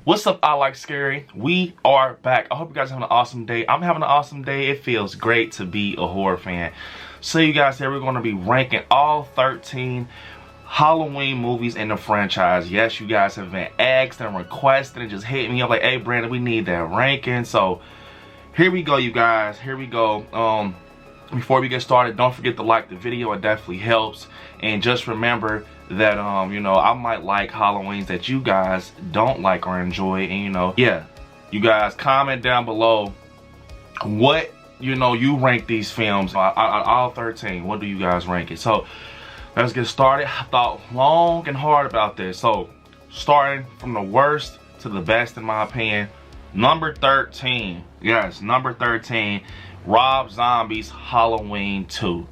What's up, I Like Scary? We are back. I hope you guys are having an awesome day. I'm having an awesome day. It feels great to be a horror fan. So you guys, here we're going to be ranking all 13 Halloween movies in the franchise. Yes, you guys have been asked and requested and just hit me up like, hey Brandon, we need that ranking. So here we go, you guys. Here we go. Before we get started, don't forget to like the video. It definitely helps. And just remember that you know, I might like Halloweens that you guys don't like or enjoy, and you know, yeah, you guys comment down below what you rank these films all 13. What do you guys rank it? So let's get started. I thought long and hard about this. So starting from the worst to the best, in my opinion, number 13. Yes, number 13, Rob Zombie's Halloween 2.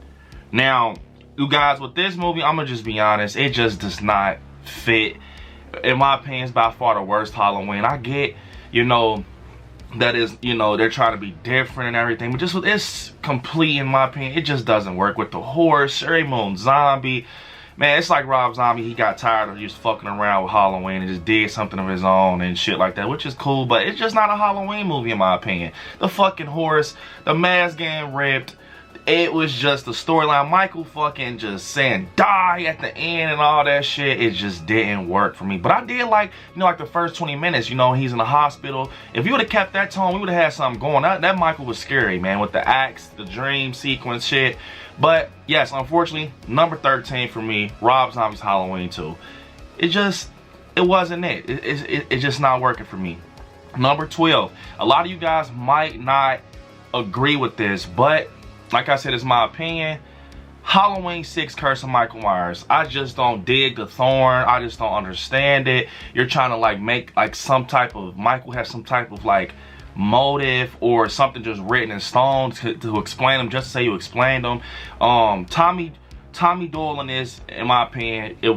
Now, you guys, with this movie, I'm gonna just be honest, it just does not fit. In my opinion, it's by far the worst Halloween. I get, that is, they're trying to be different and everything, but just with it's complete, in my opinion, it just doesn't work with the horror. Sherry Moon Zombie, man, it's like Rob Zombie, he got tired of just fucking around with Halloween and just did something of his own and shit like that, which is cool, but it's just not a Halloween movie in my opinion. The fucking horse, the mask getting ripped, it was just the storyline. Michael fucking just saying die at the end and all that shit. It just didn't work for me. But I did like, like the first 20 minutes, he's in the hospital. If you would have kept that tone, we would have had something going. That Michael was scary, man, with the axe, the dream sequence shit. But yes, unfortunately, number 13 for me, Rob Zombie's Halloween 2. It wasn't it. It's just not working for me. Number 12. A lot of you guys might not agree with this, but like I said, it's my opinion. Halloween 6, Curse of Michael Myers. I just don't dig the thorn. I just don't understand it. You're trying to like make like some type of, Michael has some type of like motive or something just written in stone to explain them, just to say you explained them. Tommy Doyle in this, in my opinion, he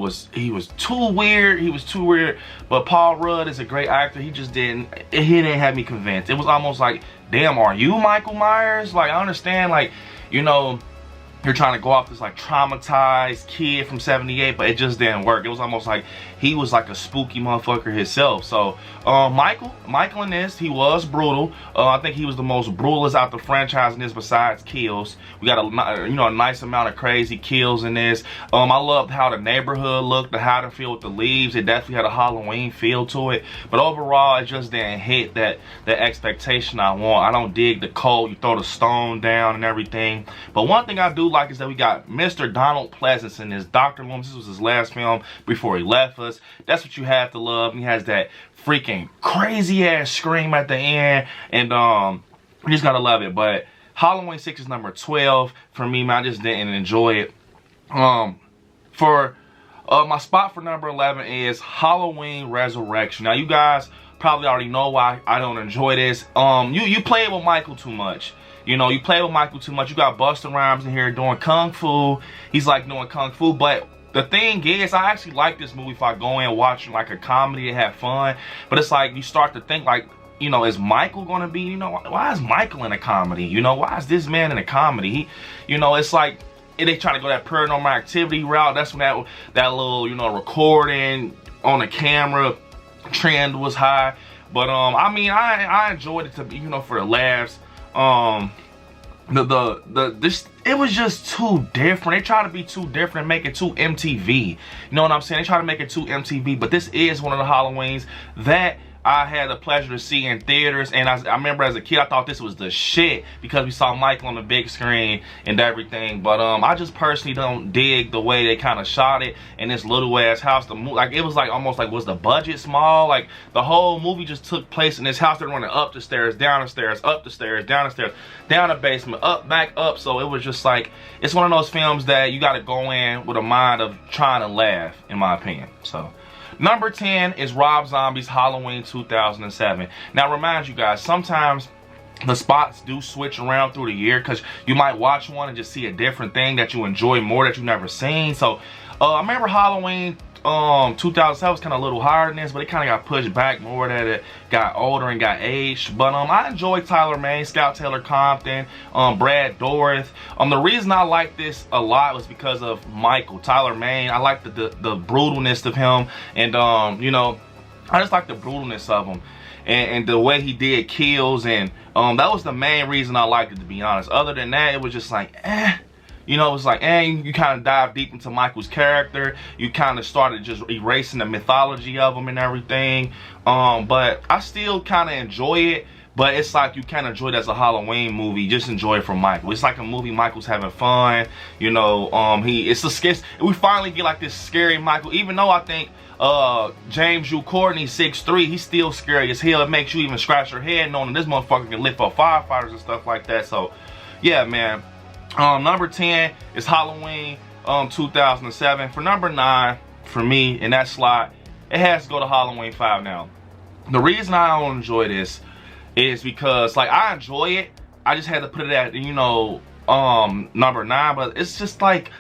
was too weird. He was too weird. But Paul Rudd is a great actor. He didn't have me convinced. It was almost like, damn, are you Michael Myers? Like, I understand, like, you're trying to go off this like traumatized kid from '78, but it just didn't work. It was almost like he was like a spooky motherfucker himself. So Michael in this, he was brutal. I think he was the most brutalist out the franchise in this, besides kills. We got a nice amount of crazy kills in this. I loved how the neighborhood looked, the Haddonfield with the leaves. It definitely had a Halloween feel to it. But overall, it just didn't hit that expectation I want. I don't dig the cult. You throw the stone down and everything. But one thing I do like is that we got Mr. Donald Pleasance in this. Dr. Loomis, this was his last film before he left us. That's what you have to love. He has that freaking crazy ass scream at the end, and you just gotta love it. But Halloween 6 is number 12 for me, man. I just didn't enjoy it. For my spot for number 11 is Halloween Resurrection. Now you guys probably already know why I don't enjoy this. You play it with Michael too much. You play with Michael too much. You got Busta Rhymes in here doing Kung Fu. He's like doing Kung Fu. But the thing is, I actually like this movie if I go in watching like a comedy and have fun. But it's like you start to think like, is Michael gonna be, why is Michael in a comedy? Why is this man in a comedy? It's like they trying to go that Paranormal Activity route. That's when that little, recording on the camera trend was high. But I mean, I enjoyed it to be, for the laughs. It was just too different. They try to be too different and make it too MTV. You know what I'm saying? They try to make it too MTV, but this is one of the Halloweens that I had the pleasure to see in theaters, and I remember as a kid I thought this was the shit because we saw Michael on the big screen and everything. But I just personally don't dig the way they kind of shot it in this little ass house. Like it was like almost like, was the budget small? Like the whole movie just took place in this house. They're running up the stairs, down the stairs, up the stairs, down the stairs, down the basement, up, back, up. So it was just like, it's one of those films that you got to go in with a mind of trying to laugh, in my opinion. So number 10 is Rob Zombie's Halloween 2007. Now, remind you guys, sometimes the spots do switch around through the year because you might watch one and just see a different thing that you enjoy more that you've never seen. So, I remember Halloween 2007 was kind of a little higher than this, but it kind of got pushed back more that it got older and got aged. But I enjoyed Tyler Mane, Scout Taylor Compton, Brad Dourif. The reason I like this a lot was because of Michael, Tyler Mane. I like the brutalness of him, and I just like the brutalness of him and the way he did kills, and that was the main reason I liked it, to be honest. Other than that, it was just like, you know, it was like, you kind of dive deep into Michael's character. You kind of started just erasing the mythology of him and everything. But I still kind of enjoy it. But it's like you can't enjoy it as a Halloween movie. Just enjoy it for Michael. It's like a movie Michael's having fun. You know, we finally get like this scary Michael. Even though I think James U. Courtney 6'3", he's still scary as hell. It makes you even scratch your head knowing this motherfucker can lift up firefighters and stuff like that. So, yeah, man. Number 10 is Halloween 2007. For number 9, for me, in that slot, it has to go to Halloween 5 now. The reason I don't enjoy this is because, like, I enjoy it. I just had to put it at, you know, number 9. But it's just like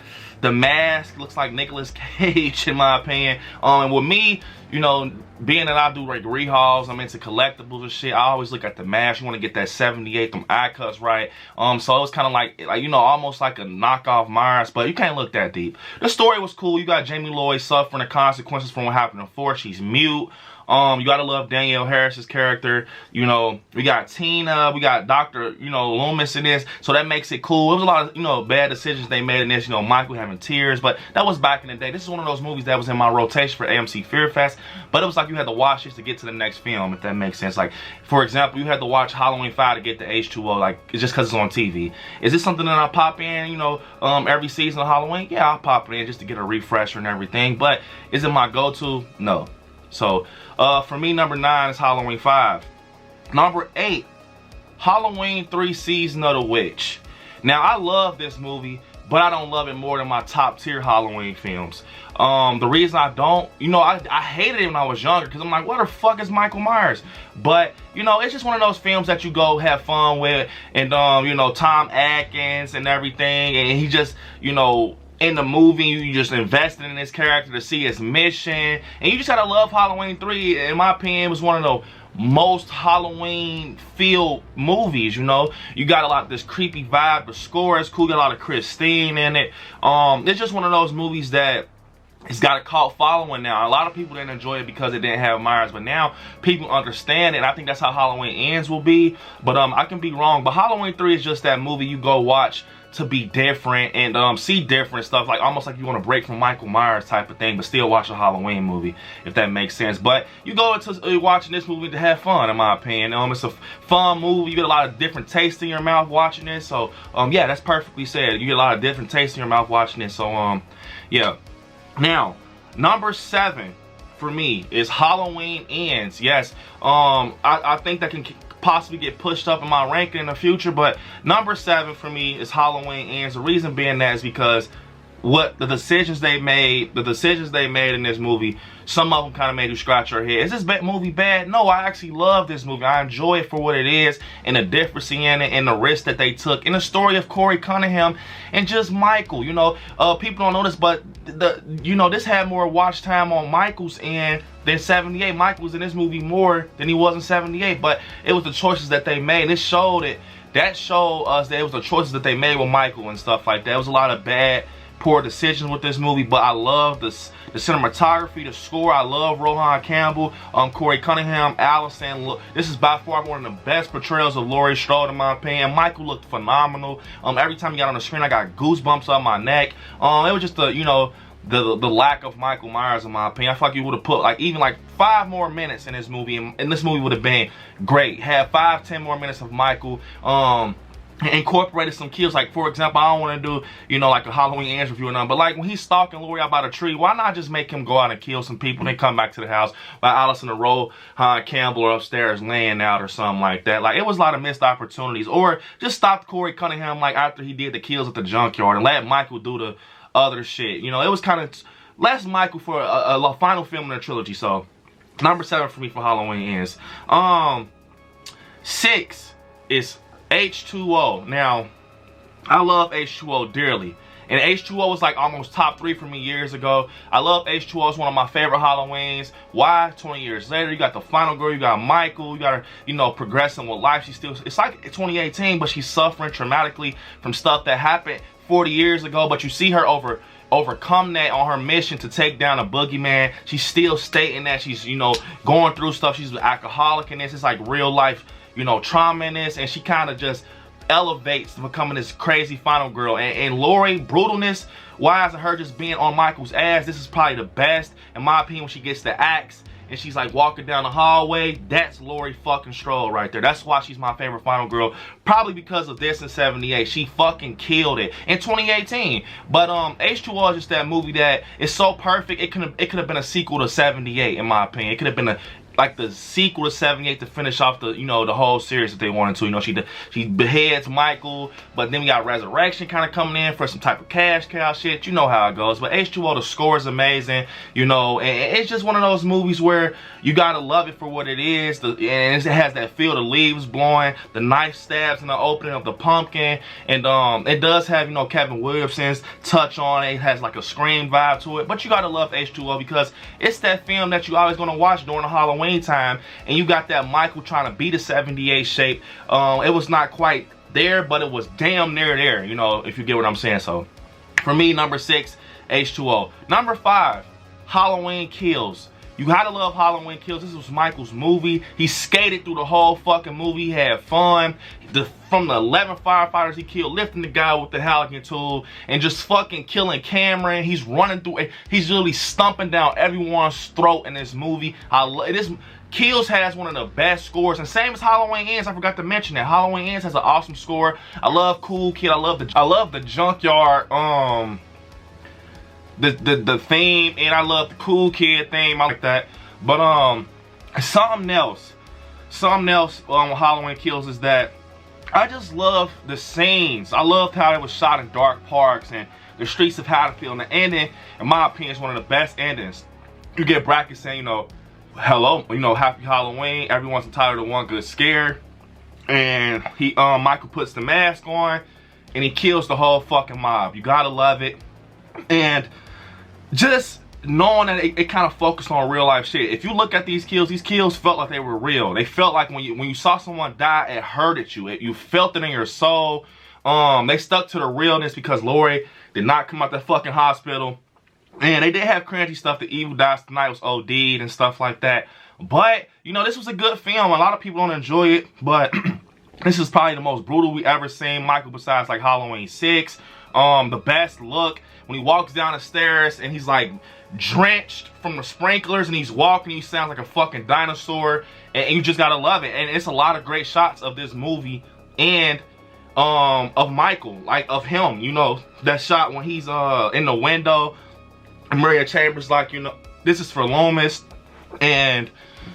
the mask looks like Nicolas Cage, in my opinion. And with me, you know, being that I do like rehauls, I'm into collectibles and shit, I always look at the mask. You want to get that 78, them eye cuts right. So it was kind of like, you know, almost like a knockoff Myers, but you can't look that deep. The story was cool. You got Jamie Lloyd suffering the consequences from what happened before. She's mute. You gotta love Danielle Harris's character. You know, we got Tina, we got Dr. You know, Loomis in this, so that makes it cool. It was a lot of, you know, bad decisions they made in this. You know, Michael having tears, but that was back in the day. This is one of those movies that was in my rotation for AMC Fear Fest, but it was like you had to watch this to get to the next film, if that makes sense. Like, for example, you had to watch Halloween 5 to get the H2O, like, it's just because it's on TV. Is this something that I pop in, you know, every season of Halloween? Yeah, I'll pop it in just to get a refresher and everything, but is it my go-to? No. So, for me, number 9 is Halloween 5. Number 8, Halloween 3 Season of the Witch. Now, I love this movie, but I don't love it more than my top tier Halloween films. The reason I don't, you know, I hated it when I was younger because I'm like, what the fuck is Michael Myers? But, you know, it's just one of those films that you go have fun with, and, you know, Tom Atkins and everything, and he just, you know, in the movie, you just invested in this character to see his mission, and you just gotta love Halloween 3. In my opinion, it was one of the most Halloween feel movies. You know, you got a lot of this creepy vibe. The score is cool. You got a lot of Christine in it. It's just one of those movies that it's got a cult following now. A lot of people didn't enjoy it because it didn't have Myers, but now people understand it, and I think that's how Halloween Ends will be. But I can be wrong. But Halloween 3 is just that movie you go watch to be different and see different stuff, like almost like you want to break from Michael Myers type of thing, but still watch a Halloween movie, if that makes sense. But you go into watching this movie to have fun, in my opinion. It's a fun movie. You get a lot of different tastes in your mouth watching this. So yeah, that's perfectly said. You get a lot of different tastes in your mouth watching this. So yeah. Now, number 7 for me is Halloween Ends. Yes, I think that can possibly get pushed up in my ranking in the future, but number 7 for me is Halloween Ends. The reason being that is because what the decisions they made in this movie, some of them kind of made you scratch your head. Is this movie bad? No, I actually love this movie. I enjoy it for what it is, and the difference in it, and the risk that they took, and the story of Corey Cunningham and just Michael. You know, people don't know this, but this had more watch time on Michael's end than 78. Michael was in this movie more than he was in 78, but it was the choices that they made. This showed it. That showed us that it was the choices that they made with Michael and stuff like that. It was a lot of bad, poor decisions with this movie, but I love the cinematography, the score. I love Rohan Campbell, Corey Cunningham, Allison. Look, this is by far one of the best portrayals of Laurie Strode, in my opinion. Michael looked phenomenal. Every time he got on the screen, I got goosebumps on my neck. It was just the, you know, the lack of Michael Myers, in my opinion. I feel like you would have put like even like 5 more minutes in this movie, and this movie would have been great. Have 5-10 more minutes of Michael. Incorporated some kills, like for example, I don't want to do, you know, like a Halloween Ends review or nothing, but like when he's stalking Laurie out by the tree, why not just make him go out and kill some people and then come back to the house by Allison and Rohan Campbell or upstairs laying out or something like that. Like, it was a lot of missed opportunities. Or just stop Corey Cunningham like after he did the kills at the junkyard and let Michael do the other shit. You know, it was kind of less Michael for a final film in the trilogy. So number 7 for me for Halloween Ends. 6 is H2O. Now, I love H2O dearly. And H2O was like almost top 3 for me years ago. I love H2O. It's one of my favorite Halloweens. Why? 20 years later, you got the final girl, you got Michael, you got her, you know, progressing with life. She's still, it's like 2018, but she's suffering traumatically from stuff that happened 40 years ago. But you see her over overcome that on her mission to take down a boogeyman. She's still stating that she's, you know, going through stuff. She's an alcoholic in this. It's like real life, you know, trauma in this. And she kind of just elevates to becoming this crazy final girl. And Laurie, brutalness wise of her just being on Michael's ass, this is probably the best, in my opinion, when she gets the axe and she's like walking down the hallway. That's Laurie fucking Strode right there. That's why she's my favorite final girl. Probably because of this in 78. She fucking killed it in 2018. But H2O is just that movie that is so perfect. It could have been a sequel to 78, in my opinion. It could have been like the sequel to 78 to finish off the, you know, the whole series if they wanted to. You know, she beheads Michael, but then we got Resurrection kind of coming in for some type of cash cow shit. You know how it goes. But H2O, the score is amazing, you know, and it's just one of those movies where you gotta love it for what it is. And it has that feel, the leaves blowing, the knife stabs in the opening of the pumpkin, and it does have, you know, Kevin Williamson's touch on it. It has like a Scream vibe to it, but you gotta love H2O because it's that film that you always gonna watch during the Halloween time, and you got that Michael trying to beat a 78 shape. It was not quite there, but it was damn near there, you know, if you get what I'm saying. So for me, number 6, H2O. Number 5, Halloween Kills. You gotta love Halloween Kills. This was Michael's movie. He skated through the whole fucking movie. He had fun. From the 11 firefighters he killed, lifting the guy with the Halligan tool, and just fucking killing Cameron. He's running through it. He's really stomping down everyone's throat in this movie. This Kills has one of the best scores, and same as Halloween Ends. I forgot to mention that Halloween Ends has an awesome score. I love Cool Kid. I love the junkyard the theme, and I love the Cool Kid theme. I like that. But something else Halloween Kills is that I just love the scenes. I loved how it was shot in dark parks and the streets of Haddonfield. And the ending, in my opinion, is one of the best endings. You get brackets saying, you know, hello, you know, happy Halloween. Everyone's entitled to one good scare. And Michael puts the mask on and he kills the whole fucking mob. You gotta love it. And just knowing that it kind of focused on real life shit. If you look at these kills felt like they were real. They felt like when you saw someone die, it hurted you. You felt it in your soul. They stuck to the realness because Laurie did not come out the fucking hospital. And they did have cringy stuff. The Evil Dies Tonight was OD'd and stuff like that. But, you know, this was a good film. A lot of people don't enjoy it, but this is probably the most brutal we ever seen Michael besides like Halloween 6. The best look when he walks down the stairs and he's like drenched from the sprinklers and he's walking, he sounds like a fucking dinosaur, and you just gotta love it. And it's a lot of great shots of this movie and of Michael, like of him, you know, that shot when he's in the window and Maria Chambers like, you know, this is for Loomis. And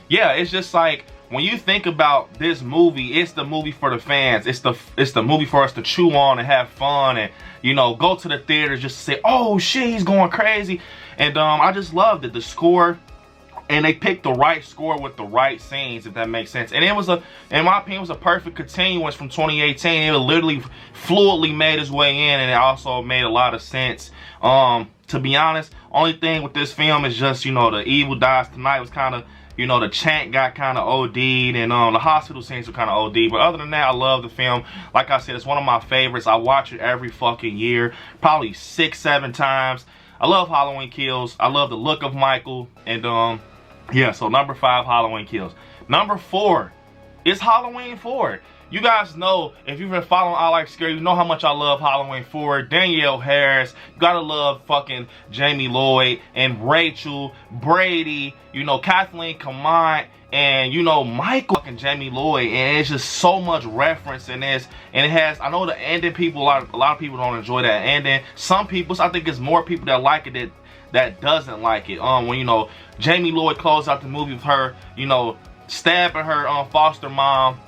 yeah, it's just like when you think about this movie, it's the movie for the fans. It's the movie for us to chew on and have fun and, you know, go to the theater just to say, oh shit, he's going crazy. And I just loved it. The score, and they picked the right score with the right scenes, if that makes sense. And it was in my opinion, it was a perfect continuance from 2018. It literally fluidly made its way in, and it also made a lot of sense. To be honest, only thing with this film is just, you know, the Evil Dies Tonight was kind of, you know, the chant got kind of OD'd, and the hospital scenes were kind of OD. But other than that, I love the film. Like I said, it's one of my favorites. I watch it every fucking year, probably 6-7 times. I love Halloween Kills. I love the look of Michael. And yeah, so number 5, Halloween Kills. Number 4 is Halloween 4. You guys know, if you've been following I Like Scary, you know how much I love Halloween 4. Danielle Harris, you gotta love fucking Jamie Lloyd and Rachel, Brady, you know, Kathleen Kamont, and you know, Michael fucking Jamie Lloyd. And it's just so much reference in this. And it has, I know the ending, people, a lot of people don't enjoy that ending. Some people, I think it's more people that like it that doesn't like it. When, you know, Jamie Lloyd closed out the movie with her, you know, stabbing her foster mom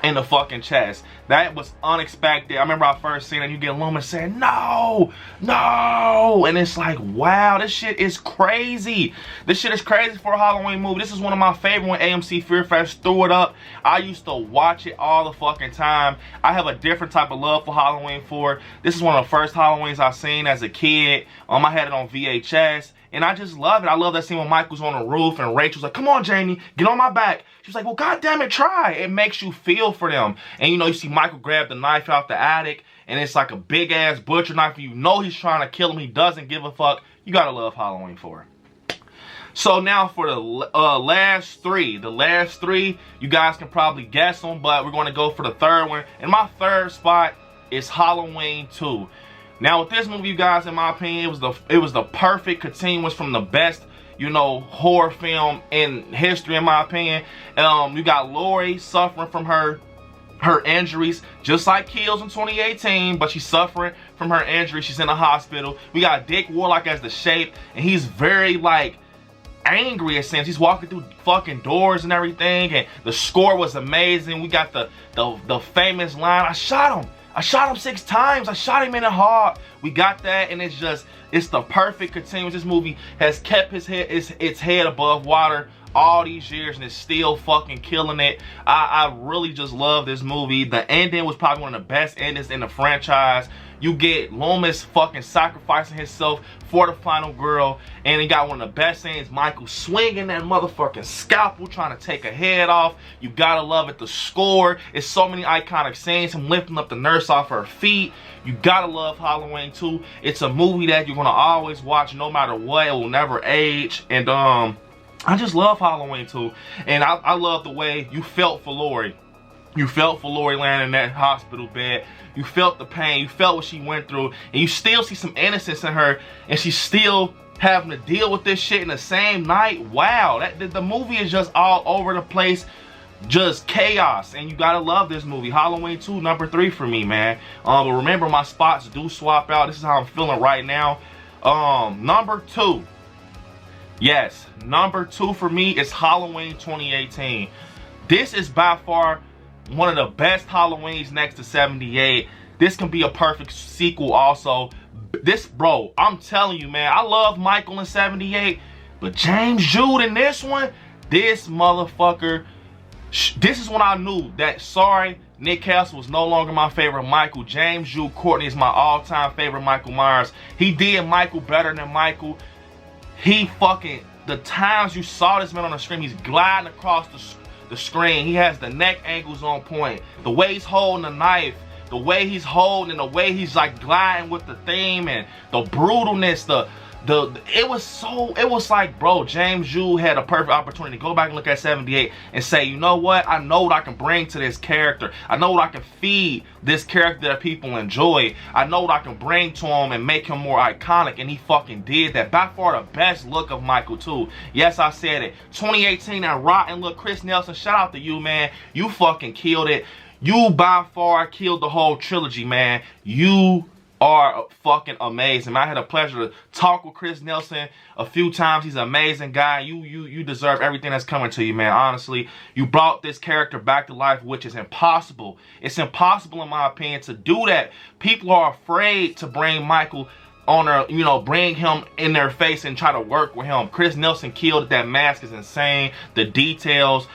in the fucking chest. That was unexpected. I remember I first seen it, you get Loomis saying, no, no, and it's like, wow, this shit is crazy. This shit is crazy for a Halloween movie. This is one of my favorite when AMC Fear Fest threw it up. I used to watch it all the fucking time. I have a different type of love for Halloween 4. This is one of the first Halloweens I seen as a kid. I had it on VHS. And I just love it. I love that scene when Michael's on the roof and Rachel's like, come on, Jamie, get on my back. She's like, well, goddamn it, try. It makes you feel for them. And, you know, you see Michael grabbed the knife out the attic, and it's like a big ass butcher knife. You know he's trying to kill him. He doesn't give a fuck. You gotta love Halloween 4. So now for the last three. The last three, you guys can probably guess them, but we're going to go for the third one. And my third spot is Halloween 2. Now with this movie, you guys, in my opinion, it was the perfect continuance from the best, you know, horror film in history, in my opinion. You got Laurie suffering from her injuries, just like Kills in 2018, but she's suffering from her injury. She's in the hospital. We got Dick Warlock as the Shape, and he's very, like, angry, it seems. He's walking through fucking doors and everything, and the score was amazing. We got the famous line, I shot him 6 times. I shot him in the heart. We got that, and it's the perfect continuance. This movie has kept its head above water all these years, and it's still fucking killing it. I really just love this movie. The ending was probably one of the best endings in the franchise. You get Loomis fucking sacrificing himself for the final girl, and he got one of the best scenes, Michael swinging that motherfucking scalpel, trying to take a head off. You gotta love it. The score, it's so many iconic scenes, him lifting up the nurse off her feet. You gotta love Halloween 2. It's a movie that you're gonna always watch no matter what. It will never age, and I just love Halloween 2, and I love the way you felt for Laurie. You felt for Laurie laying in that hospital bed. You felt the pain. You felt what she went through. And you still see some innocence in her. And she's still having to deal with this shit in the same night. Wow. The movie is just all over the place. Just chaos. And you gotta love this movie. Halloween 2, number 3 for me, man. But remember, my spots do swap out. This is how I'm feeling right now. Number 2. Yes. Number 2 for me is Halloween 2018. This is by far one of the best Halloweens next to 78. This can be a perfect sequel also. This, bro, I'm telling you, man, I love Michael in 78, but James Jude in this one, this motherfucker, this is when I knew that, sorry, Nick Castle was no longer my favorite Michael. James Jude Courtney is my all-time favorite Michael Myers. He did Michael better than Michael. He fucking, the times you saw this man on the screen, he's gliding across the screen. He has the neck angles on point. The way he's holding the knife, the way he's holding, and the way he's like gliding with the theme, and the brutalness, it was like, bro, James Jude had a perfect opportunity to go back and look at 78 and say, you know what, I know what I can bring to this character. I know what I can feed this character that people enjoy. I know what I can bring to him and make him more iconic, and he fucking did that. By far the best look of Michael too. Yes, I said it. 2018, that rotten look, Chris Nelson, shout out to you, man. You fucking killed it. You by far killed the whole trilogy, man. You are fucking amazing. I had a pleasure to talk with Chris Nelson a few times. He's an amazing guy. You deserve everything that's coming to you, man. Honestly, you brought this character back to life, which is impossible. It's impossible, in my opinion, to do that. People are afraid to bring Michael on their, you know, bring him in their face and try to work with him. Chris Nelson killed it. That mask is insane. The details.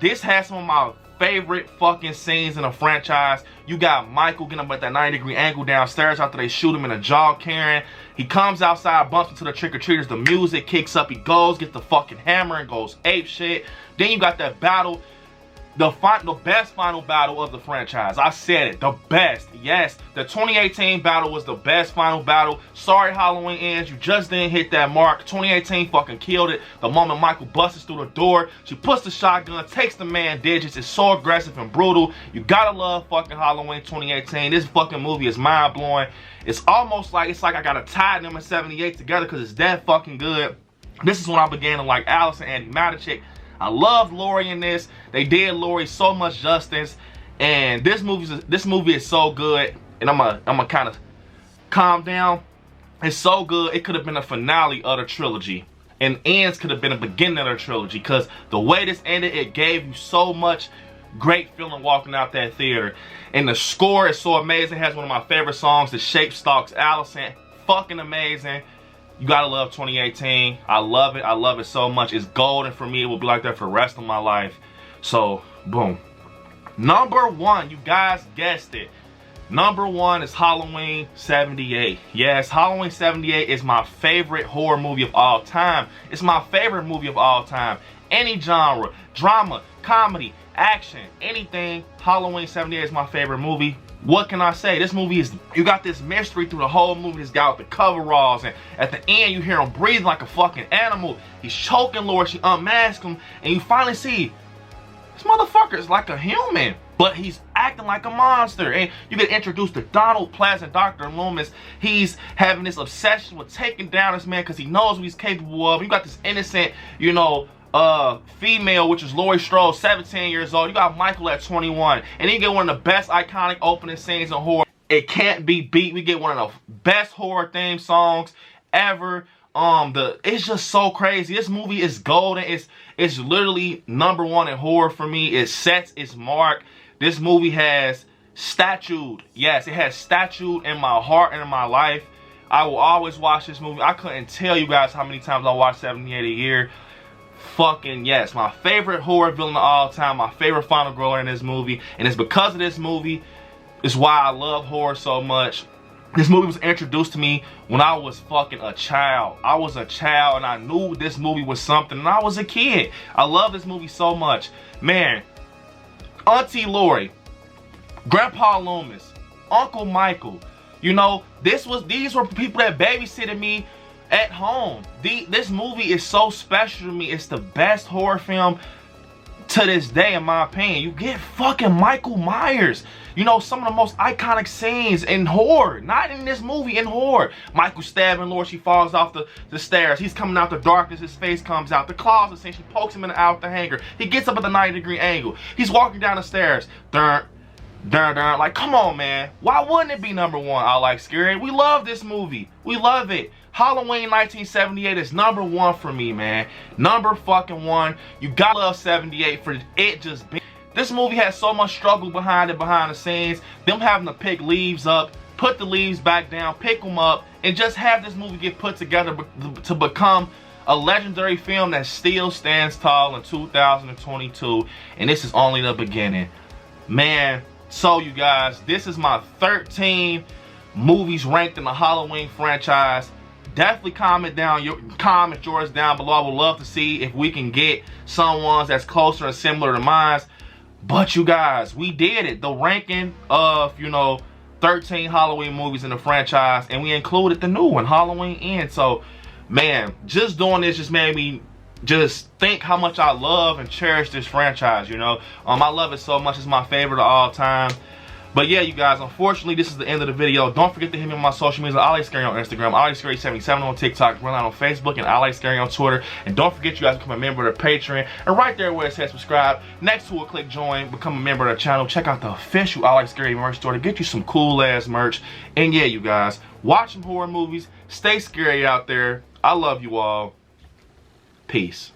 This has some of my favorite fucking scenes in a franchise. You got Michael getting up at that 90-degree angle downstairs after they shoot him in a jaw Karen. He comes outside, bumps into the trick-or-treaters. The music kicks up. He goes, gets the fucking hammer, and goes ape shit. Then you got that battle. The best final battle of the franchise. I said it. The best. Yes. The 2018 battle was the best final battle. Sorry, Halloween Ends. You just didn't hit that mark. 2018 fucking killed it. The moment Michael busts through the door, she puts the shotgun, takes the man digits. It's so aggressive and brutal. You gotta love fucking Halloween 2018. This fucking movie is mind-blowing. It's almost like, I gotta tie them in 78 together because it's that fucking good. This is when I began to like Alice and Andy Matichik. I love Laurie in this. They did Laurie so much justice, and this movie is so good. And I'm gonna kind of calm down. It's so good. It could have been a finale of the trilogy, and Ends could have been a beginning of the trilogy, because the way this ended, it gave you so much great feeling walking out that theater. And the score is so amazing. It has one of my favorite songs, The Shape Stalks Allison. Fucking amazing. You gotta love 2018. I love it. I love it so much. It's golden for me. It will be like that for the rest of my life. So, boom. Number 1, you guys guessed it. Number 1 is Halloween 78. Yes, Halloween 78 is my favorite horror movie of all time. It's my favorite movie of all time. any genre, drama, comedy, action, anything. Halloween 78 is my favorite movie. What can I say? This movie is, you got this mystery through the whole movie. This guy with the coveralls, and at the end you hear him breathing like a fucking animal. He's choking Lord, she unmasks him, and you finally see this motherfucker is like a human, but he's acting like a monster. And you get introduced to Donald Pleasant, Dr. Loomis. He's having this obsession with taking down this man because he knows what he's capable of. You got this innocent, you know, female, which is Laurie Strode, 17 years old. You got Michael at 21. And then you get one of the best iconic opening scenes in horror. It can't be beat. We get one of the best horror theme songs ever. It's just so crazy. This movie is golden. It's literally #1 in horror for me. It sets its mark. This movie has statued. Yes, it has statued in my heart and in my life. I will always watch this movie. I couldn't tell you guys how many times I watch 78 a year. Fucking yes, my favorite horror villain of all time, my favorite final girl in this movie, and it's because of this movie, it's why I love horror so much. This movie was introduced to me when I was fucking a child. I was a child and I knew this movie was something, and I was a kid. I love this movie so much. Man, Auntie Laurie, Grandpa Loomis, Uncle Michael, you know, these were people that babysitted me at home. This movie is so special to me. It's the best horror film to this day, in my opinion. You get fucking Michael Myers. You know, some of the most iconic scenes in horror. Not in this movie, in horror. Michael stabbing Lord, she falls off the stairs. He's coming out the darkness, his face comes out. The closet scene, she pokes him in the eye with the hanger. He gets up at the 90-degree angle. He's walking down the stairs. Like, come on, man. Why wouldn't it be #1? I Like Scary. We love this movie. We love it. Halloween 1978 is #1 for me, man. #1. You gotta love 78 for it just being. This movie has so much struggle behind it, behind the scenes. Them having to pick leaves up, put the leaves back down, pick them up, and just have this movie get put together to become a legendary film that still stands tall in 2022. And this is only the beginning. Man, so you guys, this is my 13 movies ranked in the Halloween franchise. Definitely comment yours down below. I would love to see if we can get some ones that's closer and similar to mine. But you guys, we did it. The ranking of, you know, 13 Halloween movies in the franchise, and we included the new one, Halloween Ends. So, man, just doing this just made me just think how much I love and cherish this franchise, you know. I love it so much. It's my favorite of all time. But yeah, you guys, unfortunately, this is the end of the video. Don't forget to hit me on my social media. I Like Scary on Instagram, I Like Scary 77 on TikTok, Run Out on Facebook, and I Like Scary on Twitter. And don't forget, you guys, to become a member of the Patreon. And right there where it says subscribe, next to it, click join, become a member of the channel. Check out the official I Like Scary merch store to get you some cool-ass merch. And yeah, you guys, watch some horror movies. Stay scary out there. I love you all. Peace.